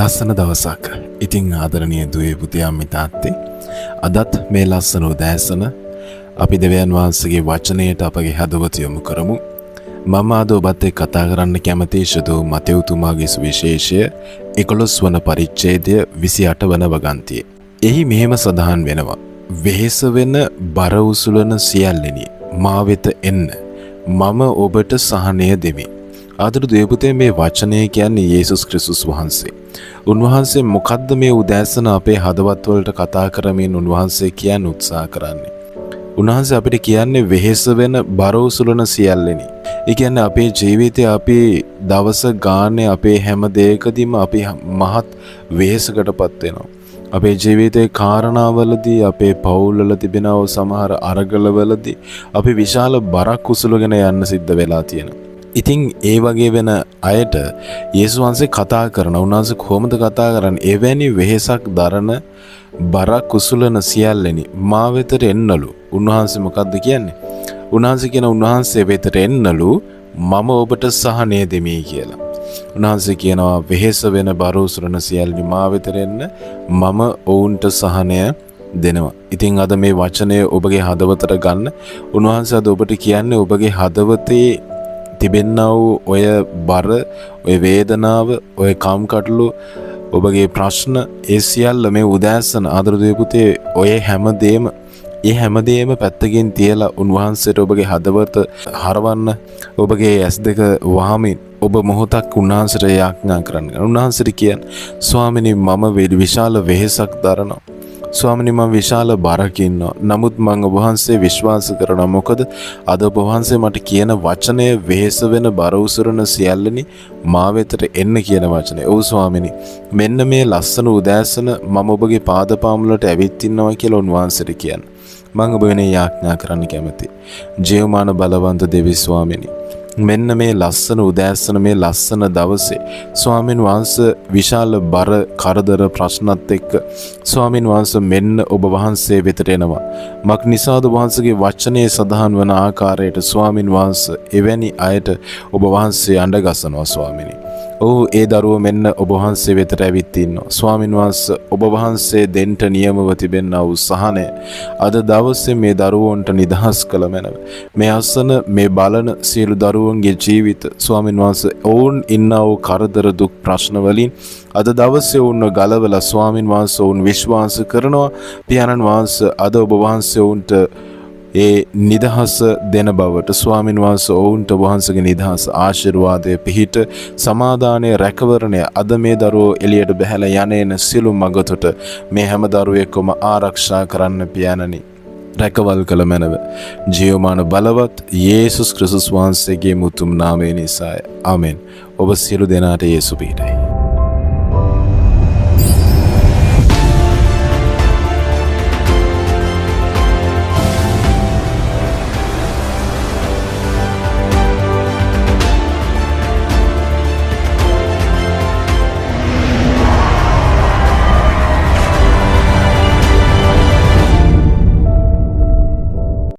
ලස්සන දවසක්. ඉතින් ආදරණීය දුවේ පුතේ අම්මේ තාත්තේ අදත් මේ ලස්සන උදෑසන අපි දෙවියන් වහන්සේගේ වචනයට අපගේ හදවත යොමු කරමු. මම අද ඔබත් එක්ක කතා කරන්න කැමති ශුදු මතෙව්තුමාගේ සුවිශේෂය 11 වන පරිච්ඡේදය 28 වන වගන්තියේ. එහි මෙහෙම සඳහන් වෙනවා. වෙහෙස වෙන බර උසුලන සියල්ලෙනි මා වෙත එන්න මම ඔබට සහනය දෙමි. ආදර දේවපුතේ මේ වචනය කියන්නේ යේසුස් ක්‍රිස්තුස් වහන්සේ. උන්වහන්සේ මොකද්ද මේ උදෑසන අපේ හදවත් වලට කතා කරමින් උන්වහන්සේ කියන්න උත්සාහ කරන්නේ? උන්වහන්සේ අපිට කියන්නේ වෙහෙස වෙන බර උසුලන සියල්ලෙනි. ඒ කියන්නේ අපේ ජීවිතේ අපි දවස ගානේ අපේ හැම දෙයකදීම අපි මහත් වෙහෙසකටපත් වෙනවා. අපේ ජීවිතේ කාරණාවලදී අපේ පවුල්වල තිබෙනව සමහර අරගලවලදී අපි විශාල බරක් උසුලගෙන යන්න සිද්ධ වෙලා තියෙනවා. ඉතින් ඒ වගේ වෙන අයට යේසුස් වහන්සේ කතා කරන උන්වහන්සේ කොහොමද කතා කරන්නේ? එවැනි වෙහෙසක් දරන බරක් උසුලන සියල්ලෙනි මා වෙතට එන්නලු. උන්වහන්සේ මොකද්ද කියන්නේ? උන්වහන්සේ කියන උන්වහන්සේ වෙතට එන්නලු මම ඔබට සහනය දෙමි කියලා. උන්වහන්සේ කියනවා වෙහෙස වෙන බර උසුලන සියල්ලෙනි මා වෙතට එන්න මම ඔවුන්ට සහනය දෙනවා. ඉතින් අද මේ වචනය ඔබගේ හදවතට ගන්න. උන්වහන්සේ අද ඔබට කියන්නේ ඔබගේ හදවතේ තිබෙන්නා වූ ඔය බර, ඔය වේදනාව, ඔය කම්කටොළු, ඔබගේ ප්‍රශ්න ඒ සියල්ල මේ උදෑසන ආදර පුතේ ඔය හැමදේම පැත්තකින් තියලා උන්වහන්සේට ඔබගේ හදවත හරවන්න, ඔබගේ ඇස් දෙක වහමින් ඔබ මොහොතක් උන්වහන්සේට යාඥා කරන්න. උන්වහන්සේට කියන්නේ ස්වාමිනී මම විශාල වෙහෙසක් දරනවා. ස්වාමිනී මම විශාල බරක ඉන්නවා. නමුත් මම ඔබ වහන්සේ විශ්වාස කරනවා. මොකද අද ඔබ වහන්සේ මට කියන වචනය වෙහෙස වෙන බර උසුරන සියල්ලනි මා වෙතට එන්න කියන වචනේ. ඔව් ස්වාමිනී. මෙන්න මේ ලස්සන උදෑසන මම ඔබගේ පාදපාමුලට ඇවිත් ඉන්නවා කියලා උන්වහන්සේට කියන්න. මම ඔබ වෙනේ යාඥා කරන්න කැමතියි. ජීවමාන බලවන්ත දෙවි ස්වාමිනී. මෙන්න මේ ලස්සන උදෑසන මේ ලස්සන දවසේ ස්වාමින් වහන්සේ විශාල බර කරදර ප්‍රශ්නත් එක්ක ස්වාමින් වහන්සේ මෙන්න ඔබ වහන්සේ වෙතට එනවා. මක් නිසාද වහන්සේගේ වචනේ සඳහන් වන ආකාරයට ස්වාමින් වහන්සේ එවැනි අයට ඔබ වහන්සේ අඬගසනවා ස්වාමිනී. ඔව් ඒ දරුවෝ මෙන්න ඔබ වහන්සේ වෙතට ඇවිත් ඉන්නවා. ස්වාමින් වහන්සේ ඔබ වහන්සේ දෙන්න නියමව තිබෙනා වූ සහනය අද දවසේ මේ දරුවන්ට නිදහස් කළ මැනව. මේ අසන මේ බලන සියලු දරුවන්ගේ ජීවිත ස්වාමින් වහන්සේ ඔවුන් ඉන්නා වූ කරදර දුක් ප්‍රශ්න වලින් අද දවසේ ඔවුන්ව ගලවලා ස්වාමින් වහන්සේ ඔවුන් විශ්වාස කරනවා පියාණන් වහන්සේ අද ඔබ වහන්සේ ඔවුන්ට ඒ නිදහස දෙන බවට ස්වාමින් වහන්සේ ඔවුන්ට වහන්සේගේ නිදහස ආශිර්වාදයේ පිහිට සමාදානයේ රැකවරණය අද මේ දරුවෝ එළියට බහැලා යන සිළු මගතොට මේ හැම දරුවෙක්ම ආරක්ෂා කරන්න පියාණනි රැකවල් කළ මැනව ජීවමාන බලවත් යේසුස් ක්‍රිස්තුස් වහන්සේගේ මුතුම් නාමයෙන් නිසාය. ආමෙන්. ඔබ සියලු දෙනාට යේසු පිහිටයි.